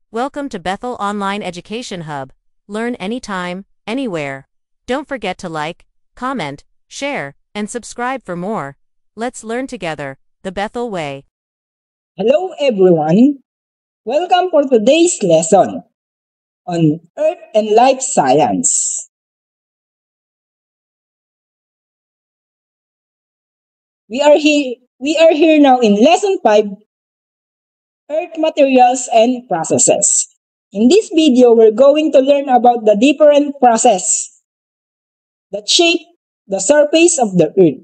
Welcome to Bethel Online Education Hub. Learn anytime, anywhere. Don't forget to like, comment, share, and subscribe for more. Let's learn together, the Bethel way. Hello everyone. Welcome for today's lesson on Earth and Life Science. We are here now in lesson 5, Earth Materials and Processes. In this video, we're going to learn about the different processes that shape the surface of the Earth,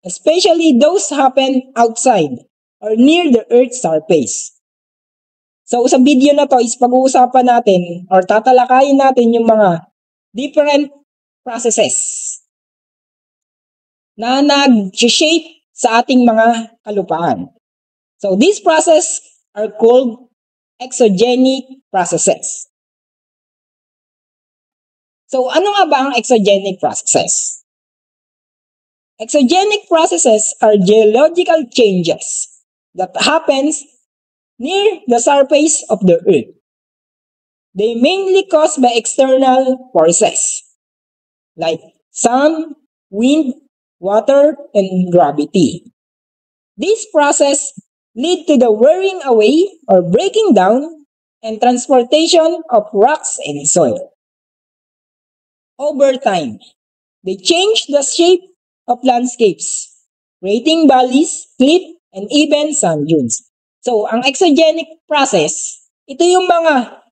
especially those happen outside or near the Earth's surface. So sa video na to is pag-uusapan natin or tatalakayin natin yung mga different processes na nag-shape sa ating mga kalupaan. So these processes are called exogenic processes. So ano nga ba ang exogenic processes? Exogenic processes are geological changes that happens near the surface of the Earth. They mainly caused by external forces like sun, wind, water, and gravity. These processes lead to the wearing away or breaking down and transportation of rocks and soil. Over time, they change the shape of landscapes, creating valleys, cliffs, and even sand dunes. So, ang exogenic process, ito yung mga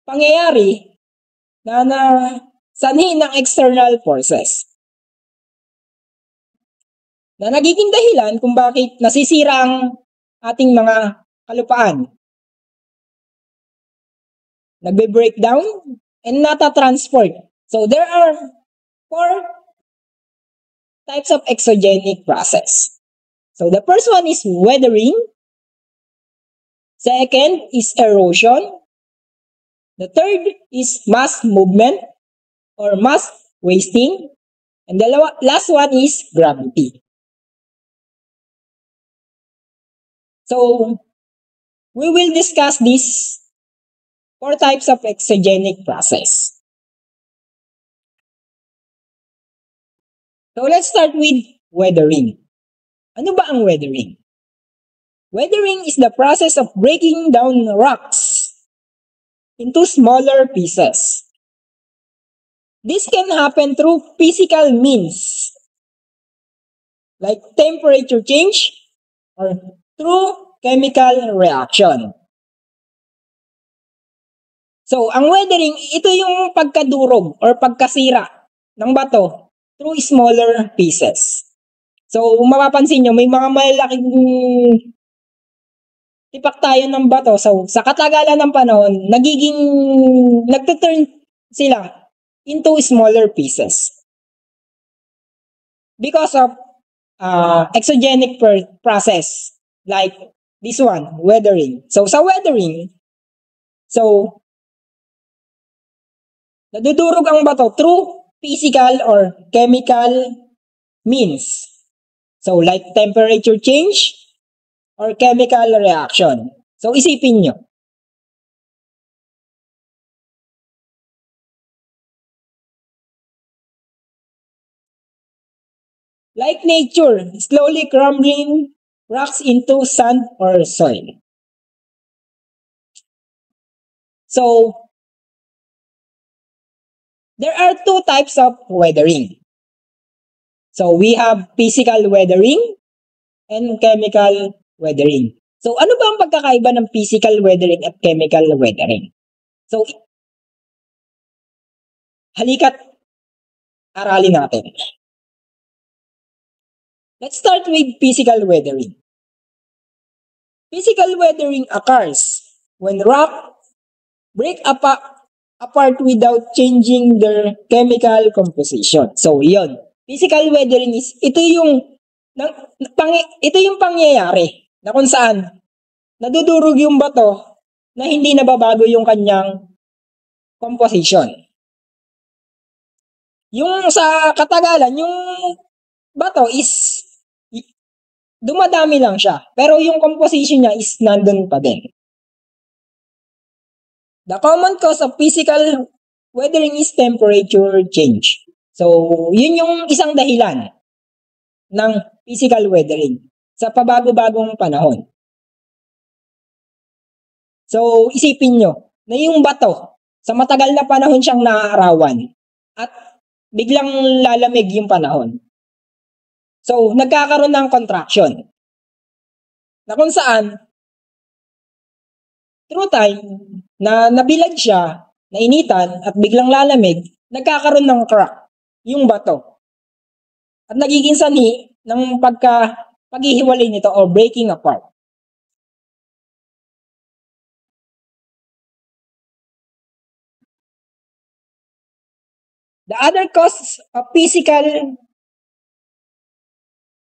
pangyayari na sanhi ng external forces na nagiging dahilan kung bakit nasisira ang ating mga kalupaan. Nagbe-breakdown and nata-transport. So, there are 4 types of exogenic process. So, the first one is weathering. Second is erosion. The third is mass movement or mass wasting. And the last one is gravity. So, we will discuss these 4 types of exogenic process. So, let's start with weathering. Ano ba ang weathering? Weathering is the process of breaking down rocks into smaller pieces. This can happen through physical means like temperature change or through chemical reaction. So, ang weathering, ito yung pagkadurog or pagkasira ng bato through smaller pieces. So, mapapansin nyo, may mga malalaking tipak tayo ng bato. So, sa katagalan ng panahon, nagtuturn sila into smaller pieces. Because of exogenic process, like this one, weathering. So, sa weathering, nadudurog ang bato through physical or chemical means. So, like temperature change or chemical reaction. So, isipin nyo. Like nature, slowly crumbling rocks into sand or soil. So, there are 2 types of weathering. So, we have physical weathering and chemical weathering. So, ano ba ang pagkakaiba ng physical weathering at chemical weathering? So, halika't aralin natin. Let's start with physical weathering. Physical weathering occurs when rock break apart without changing their chemical composition. So, yon. Physical weathering is ito yung pangyayari na kung saan nadudurog yung bato na hindi nababago yung kanyang composition. Yung sa katagalan, yung bato is dumadami lang siya, pero yung composition niya is nandun pa din. The common cause of physical weathering is temperature change. So, yun yung isang dahilan ng physical weathering sa pabago-bagong panahon. So, isipin nyo na yung bato, sa matagal na panahon siyang naaarawan at biglang lalamig yung panahon. So, nagkakaroon ng contraction na kung saan through time na nabilad siya, nainitan at biglang lalamig, nagkakaroon ng crack yung bato. At nagiging sanhi ng paghihiwalay nito o breaking apart. The other cause of physical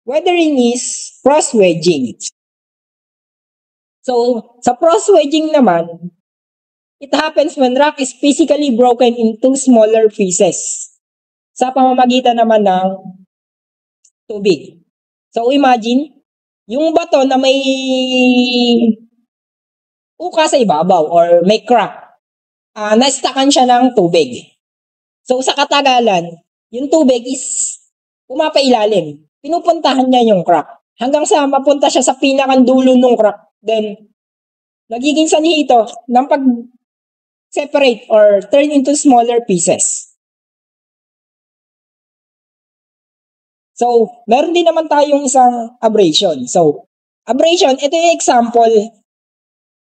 weathering is frost wedging. So, sa frost wedging naman, it happens when rock is physically broken into smaller pieces sa pamamagitan naman ng tubig. So, imagine, yung bato na may uka sa ibabaw or may crack, na-stackan siya ng tubig. So, sa katagalan, yung tubig is pumapailalim. Pinupuntahan niya yung crack hanggang sa mapunta siya sa pinakang-dulo ng crack. Then, nagiging sanhi ito ng pag-separate or turn into smaller pieces. So, meron din naman tayong isang abrasion. So, abrasion, ito yung example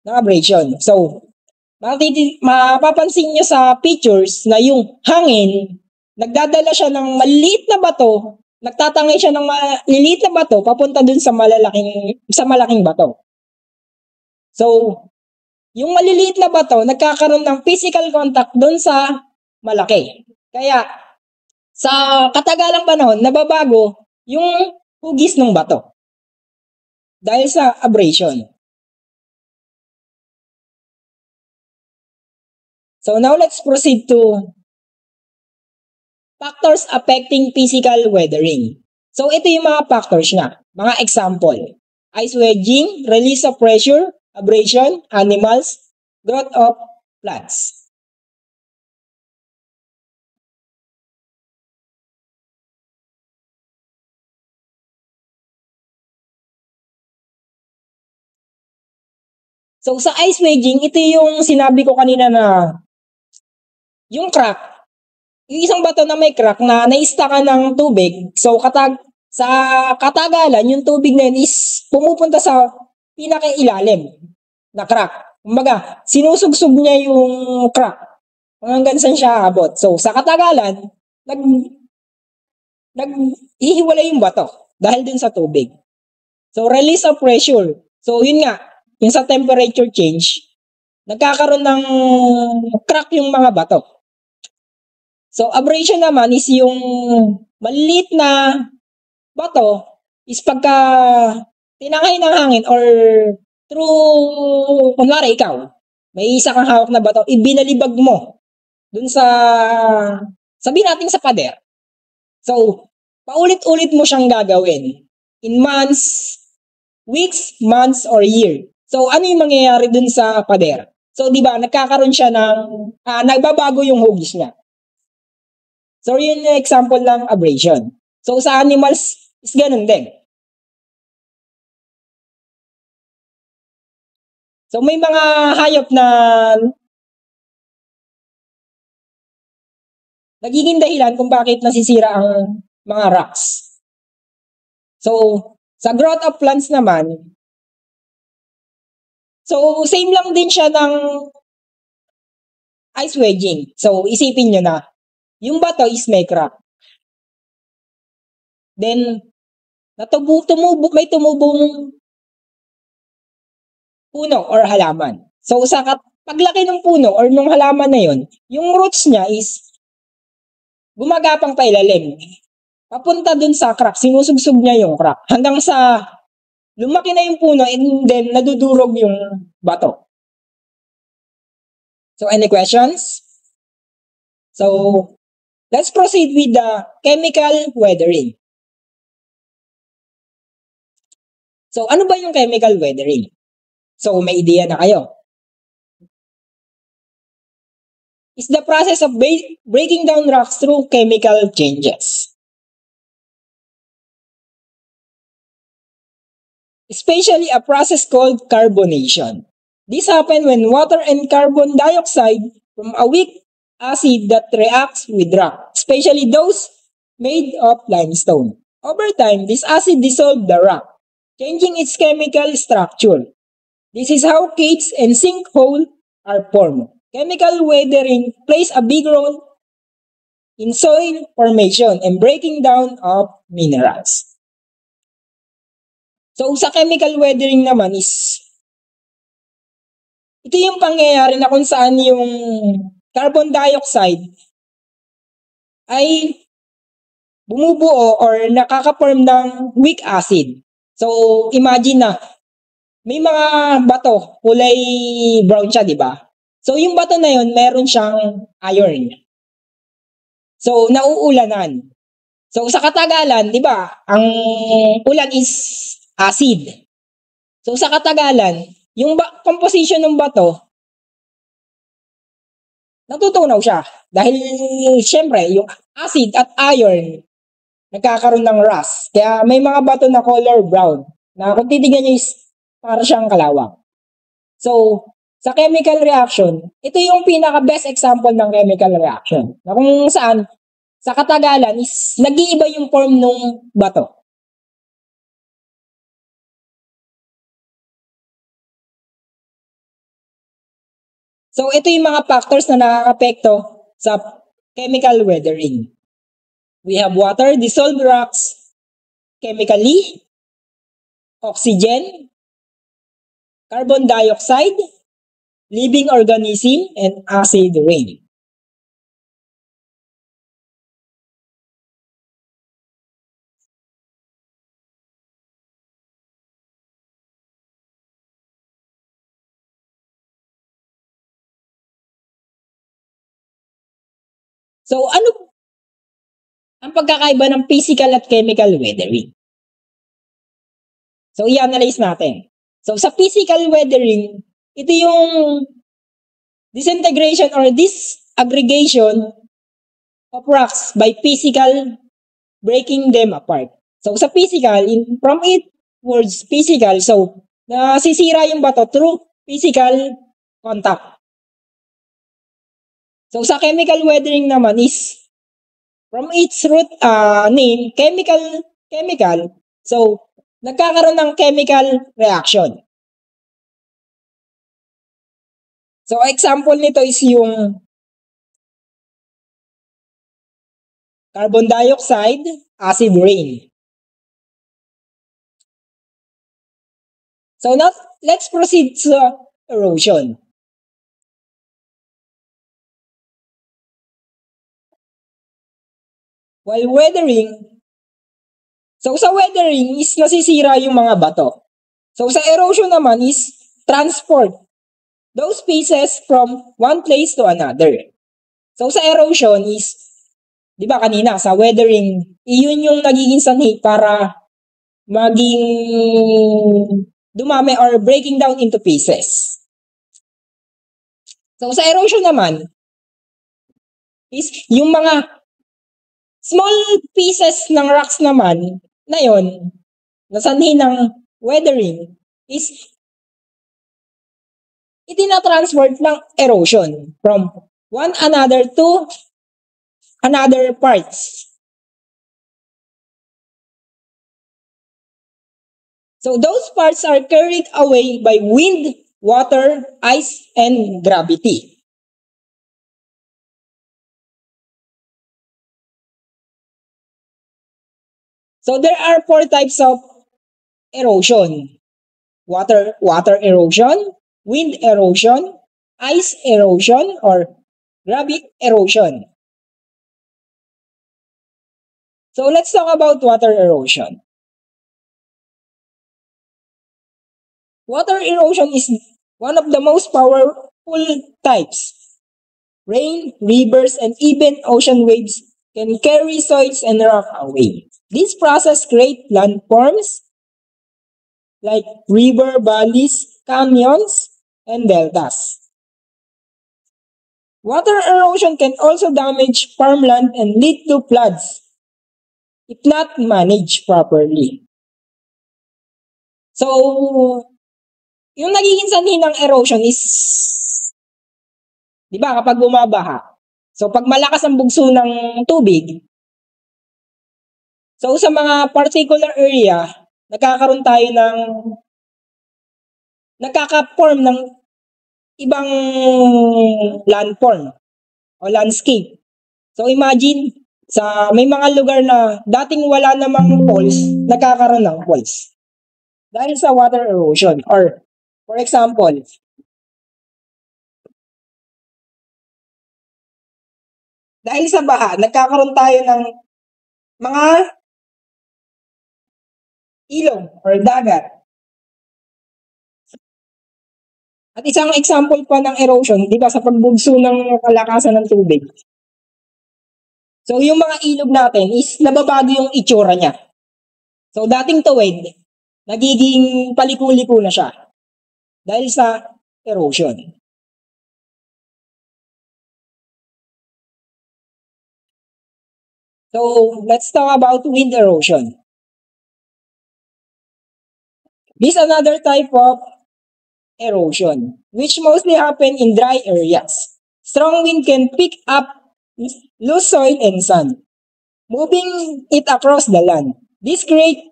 ng abrasion. So, mapapansin nyo sa pictures na yung hangin, nagdadala siya ng maliit na bato, nagtatangay siya ng maliliit na bato papunta dun sa malaking bato. So, yung maliliit na bato, nagkakaroon ng physical contact dun sa malaki. Kaya, sa katagalang panahon, nababago yung hugis ng bato dahil sa abrasion. So now let's proceed to factors affecting physical weathering. So ito yung mga factors niya, mga example. Ice wedging, release of pressure, abrasion, animals, growth of plants. So sa ice wedging, ito yung sinabi ko kanina na yung crack, yung isang bato na may crack na naistaka ng tubig. So sa katagalan, yung tubig na yun is pumupunta sa pinakailalim na crack. Kumbaga, sinusugsug niya yung crack hanggang saan siya abot. So sa katagalan, naghihiwalay yung bato dahil din sa tubig. So release of pressure. So yun nga, yung sa temperature change, nagkakaroon ng crack yung mga bato. So abrasion naman is yung maliit na bato is pagka tinangay ng hangin or through, kunwari ikaw, may isa kang hawak na bato, ibinalibag mo dun sa, sabihin natin sa pader. So, paulit-ulit mo siyang gagawin in months, weeks, months, or year. So, ano yung mangyayari dun sa pader? So, di ba, nagkakaroon siya ng, nagbabago yung hugis niya. So, yun yung example ng abrasion. So, sa animals, is ganun din. So, may mga hayop na nagiging dahilan kung bakit nasisira ang mga rocks. So, sa growth of plants naman, so, same lang din siya ng ice wedging. So, isipin nyo na, yung bato is may crack. Then, may tumubong puno or halaman. So, sa paglaki ng puno or ng halaman na yun, yung roots niya is gumagapang pa ilalim. Papunta dun sa crack, sinusugsug niya yung crack. Hanggang sa lumaki na yung puno and then nadudurog yung bato. So, any questions? So, let's proceed with the chemical weathering. So, ano ba yung chemical weathering? So, may ideya na kayo. is the process of breaking down rocks through chemical changes. Especially a process called carbonation. This happens when water and carbon dioxide from a weak acid that reacts with rock, especially those made of limestone. Over time, this acid dissolves the rock, changing its chemical structure. This is how caves and sinkholes are formed. Chemical weathering plays a big role in soil formation and breaking down of minerals. So, sa chemical weathering naman is, ito yung pangyayari na kung saan yung carbon dioxide ay bumubuo or nakaka-form ng weak acid. So, imagine na, may mga bato, kulay brown siya, di ba? So, yung bato na yun, meron siyang iron. So, nauulanan. So, sa katagalan, di ba, ang ulan is acid. So, sa katagalan, yung composition ng bato, natutunaw siya. Dahil, syempre, yung acid at iron, nagkakaroon ng rust. Kaya may mga bato na color brown, na kung titignan nyo is, para siyang kalawang. So, sa chemical reaction, ito yung pinaka-best example ng chemical reaction. Na kung saan, sa katagalan is, nag-iiba yung form ng bato. So, ito yung mga factors na nakaka-apekto sa chemical weathering. We have water, dissolved rocks, chemically, oxygen, carbon dioxide, living organism, and acid rain. So, ano ang pagkakaiba ng physical at chemical weathering? So, i-analyze natin. So, sa physical weathering, ito yung disintegration or disaggregation of rocks by physical breaking them apart. So, sa physical, from it words physical, so, nasisira yung bato through physical contact. So, sa chemical weathering naman is, from its root name, chemical, so, nagkakaroon ng chemical reaction. So, example nito is yung carbon dioxide, acid rain. So, now, let's proceed to erosion. While weathering, so sa weathering is nasisira yung mga bato. So sa erosion naman is transport those pieces from one place to another. So sa erosion is, di ba kanina sa weathering, iyon yung nagiging sanhi para maging dumami or breaking down into pieces. So sa erosion naman is yung mga small pieces ng rocks naman na yon, na sanhi ng weathering, is itinatransport ng erosion from one another to another parts. So those parts are carried away by wind, water, ice, and gravity. So there are 4 types of erosion. Water erosion, wind erosion, ice erosion, or gravity erosion. So let's talk about water erosion. Water erosion is one of the most powerful types. Rain, rivers, and even ocean waves can carry soils and rock away. This process creates landforms like river valleys, canyons, and deltas. Water erosion can also damage farmland and lead to floods if not managed properly. So, yung nagiging sanhi ng erosion is, di ba, kapag bumabaha. So, pag malakas ang bugso ng tubig, so sa mga particular area, nagkakaroon tayo ng, nagkaka-form ng ibang landform o landscape. So, imagine, may mga lugar na dating wala namang falls, nagkakaroon ng falls. Dahil sa water erosion. Or, for example, dahil sa baha, nagkakaroon tayo ng mga ilog or dagat. At isang example pa ng erosion, di ba, sa pagbugso ng kalakasan ng tubig. So, yung mga ilog natin is nababago yung itsura niya. So, dating tuwid, nagiging paliko-liko na siya dahil sa erosion. So, let's talk about wind erosion. This is another type of erosion, which mostly happen in dry areas. Strong wind can pick up loose soil and sand, moving it across the land. This creates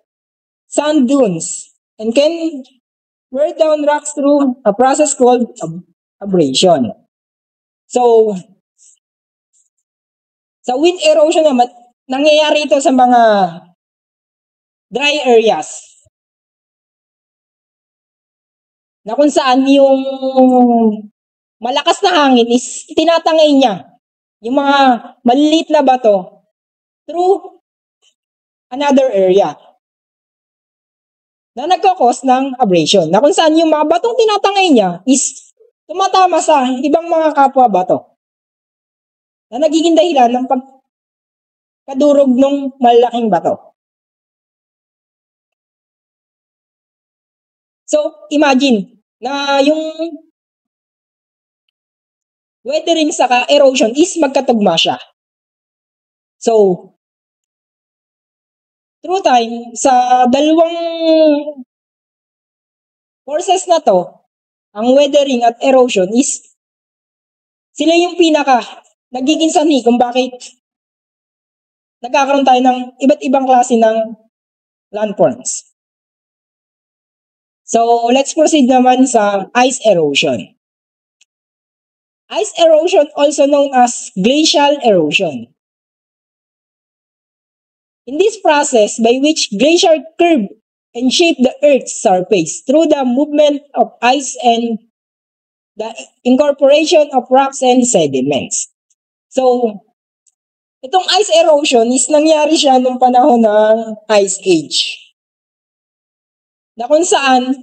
sand dunes and can wear down rocks through a process called abrasion. So, sa wind erosion naman, nangyayari ito sa mga dry areas na kung saan yung malakas na hangin is tinatangay niya yung mga maliliit na bato through another area na nagkakos ng abrasion, na kung saan yung mga batong tinatangay niya is tumatama sa ibang mga kapwa bato na nagiging dahilan ng pagkadurog ng malaking bato. So, imagine na yung weathering saka erosion is magkatugma siya. So, through time, sa dalawang forces na to, ang weathering at erosion is sila yung nagiging sanhi kung bakit nagkakaroon tayo ng iba't ibang klase ng landforms. So, let's proceed naman sa ice erosion. Ice erosion, also known as glacial erosion. In this process, by which glacier curve and shape the Earth's surface through the movement of ice and the incorporation of rocks and sediments. So, itong ice erosion is nangyari siya nung panahon ng Ice Age, na kung saan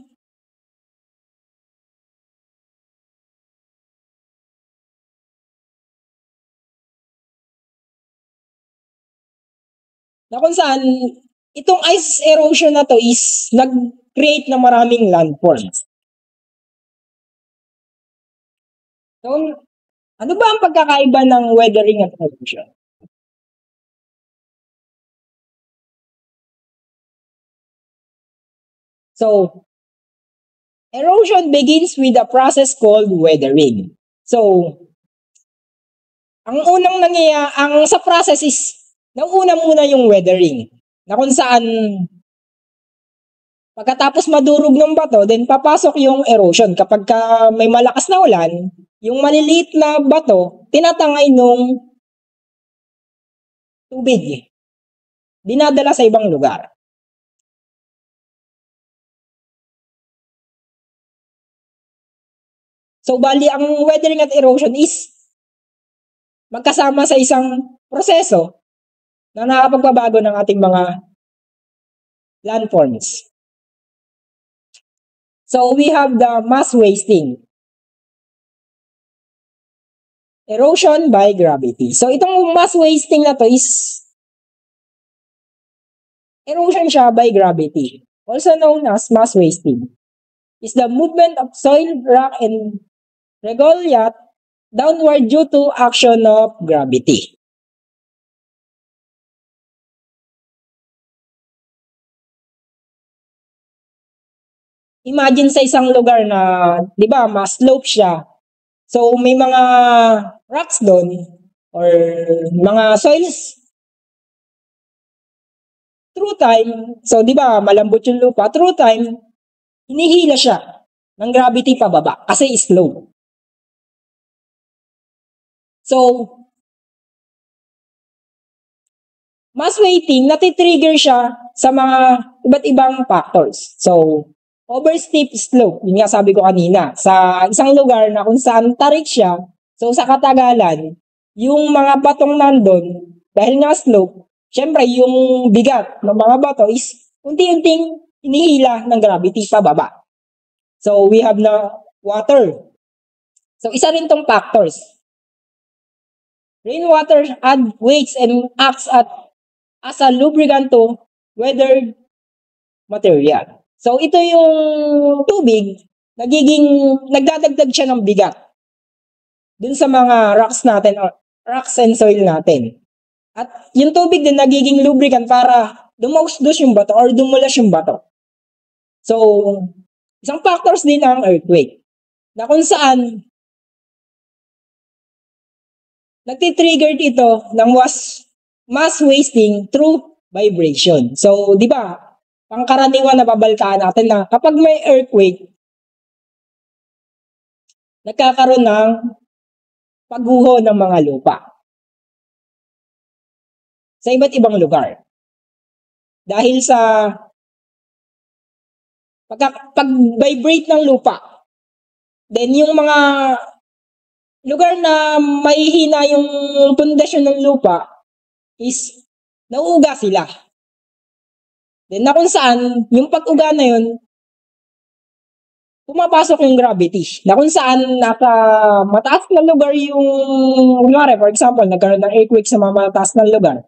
itong ice erosion na to is nag-create ng maraming landforms. So, ano ba ang pagkakaiba ng weathering at erosion? So, erosion begins with a process called weathering. So, sa process is, nauna muna yung weathering, na kung saan pagkatapos madurog ng bato, then papasok yung erosion. Kapag may malakas na ulan, yung maliliit na bato, tinatangay nung tubig, dinadala sa ibang lugar. So, bali, ang weathering at erosion is magkasama sa isang proseso na nakapagpabago ng ating mga landforms. So, we have the mass wasting. Erosion by gravity. So, itong mass wasting na to is erosion siya by gravity. Also known as mass wasting. Is the movement of soil, rock, and regolith downward due to action of gravity. Imagine sa isang lugar na, di ba, mas slope siya. So, may mga rocks doon or mga soils. Through time, so di ba, malambot yung lupa, through time, hinihila siya ng gravity pababa kasi slope. So, mass weighting, natitrigger siya sa mga iba't ibang factors. So, over steep slope, yun nga sabi ko kanina, sa isang lugar na kung saan tarik siya, so sa katagalan, yung mga batong nandun, dahil nga slope, syempre yung bigat ng mga bato is unti-unting hinihila ng gravity pababa. So, we have na water. So, isa rin tong factors. Rainwater add weights and acts as a lubricant to weathered material. So, ito yung tubig, nagdadagdag siya ng bigat dun sa mga rocks natin or rocks and soil natin. At yung tubig din nagiging lubricant para dumausdos yung bato or dumulas yung bato. So, isang factors din ang earthquake na kung saan nagtitrigger ito ng mass wasting through vibration. So, di ba, pangkaraniwan na babaltaan natin na kapag may earthquake, nagkakaroon ng pagguho ng mga lupa sa iba't ibang lugar. Dahil sa pag-vibrate ng lupa, then yung mga lugar na mahihina yung pundasyon ng lupa is nauuga sila. Then na kung saan, yung pag-uga na yun, pumapasok yung gravity. Na kung saan nasa mataas na lugar yung, kunwari, for example, nagkaroon ng earthquake sa mga mataas na lugar,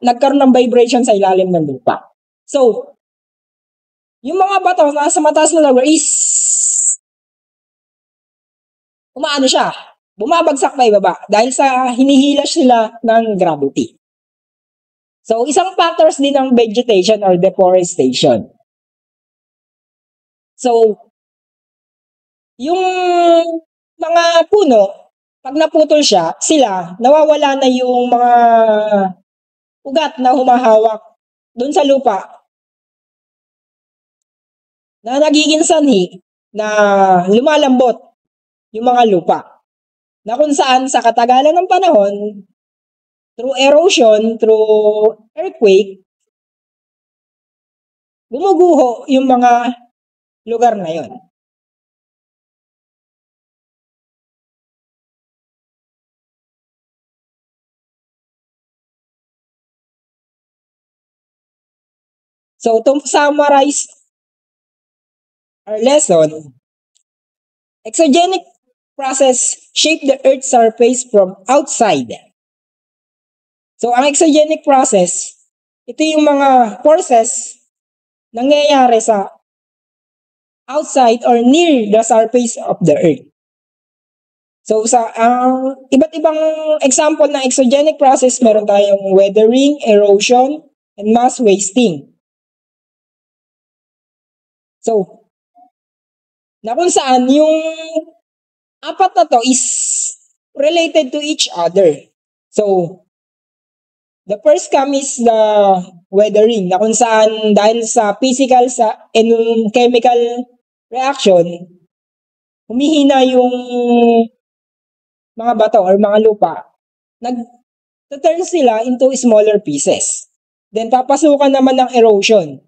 nagkaroon ng vibration sa ilalim ng lupa. So, yung mga bato nasa mataas na lugar is umaano siya, bumabagsak pa ibaba dahil sa hinihila sila ng gravity. So, isang factors din ng vegetation or deforestation. So, yung mga puno, pag naputol siya, sila, nawawala na yung mga ugat na humahawak dun sa lupa na nagiging sanhi na lumalambot yung mga lupa. Na kung saan sa katagalan ng panahon, through erosion, through earthquake, gumuguho yung mga lugar na yon. So, to summarize our lesson, exogenic process shape the Earth's surface from outside. So, ang exogenic process, ito yung mga forces nangyayari sa outside or near the surface of the Earth. So, sa iba't ibang example ng exogenic process, meron tayong weathering, erosion, and mass wasting. So, na kung saan yung apat na to is related to each other. So, the first is the weathering, na kung saan dahil sa physical and chemical reaction, humihina yung mga bato or mga lupa. Nag-turn sila into smaller pieces. Then, papasukan naman ng erosion.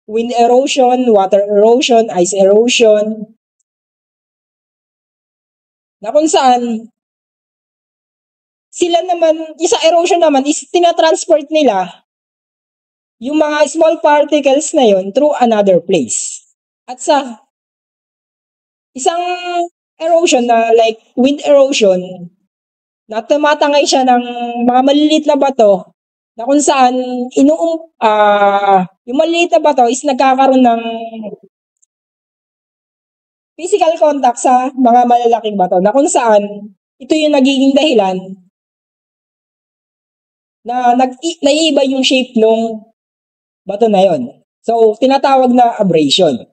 Wind erosion, water erosion, ice erosion, na kung saan sila naman, isa erosion naman is tinatransport nila yung mga small particles na yon through another place. At sa isang erosion na like wind erosion, na tumatangay siya ng mga maliliit na bato na kung saan yung maliliit na bato is nagkakaroon ng physical contact sa mga malalaking bato na kung saan ito yung nagiging dahilan na naiiba yung shape ng bato na yon. So, tinatawag na abrasion.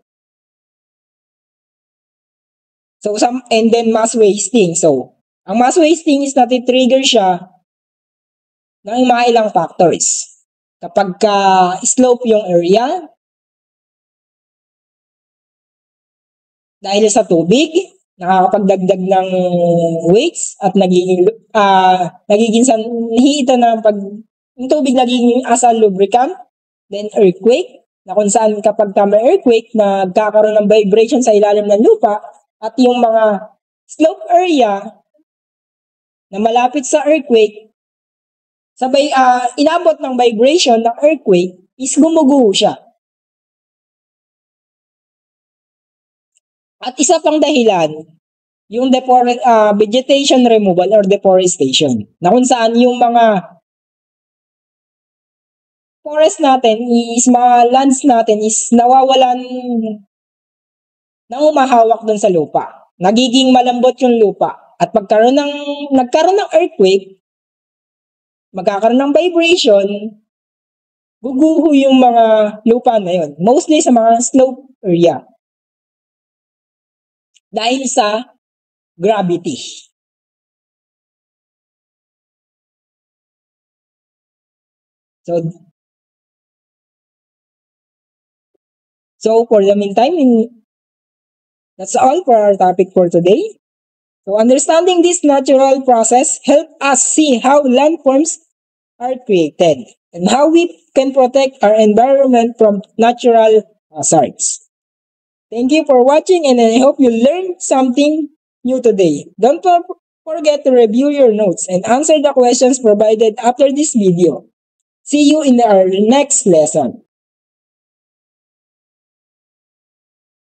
So, and then mass wasting. So, ang mass wasting is nati-trigger siya ng mga ilang factors. Kapag slope yung area, dahil sa tubig, nakakapagdagdag ng weights at nagiging sanhi ito na pag yung tubig nagiging as a lubricant. Then earthquake, na kung saan kapag may earthquake, nagkakaroon ng vibration sa ilalim ng lupa at yung mga slope area na malapit sa earthquake, sabay inabot ng vibration ng earthquake is gumuguho siya. At isa pang dahilan, yung vegetation removal or deforestation, na kung saan yung mga forest natin is, mga lands natin is nawawalan ng umahawak dun sa lupa. Nagiging malambot yung lupa. At nagkaroon ng earthquake, magkakaroon ng vibration, guguho yung mga lupa na yun. Mostly sa mga slope area. Dahil sa gravity. So for the meantime, that's all for our topic for today. So understanding this natural process help us see how landforms are created and how we can protect our environment from natural hazards. Thank you for watching, and I hope you learned something new today. Don't forget to review your notes and answer the questions provided after this video. See you in our next lesson.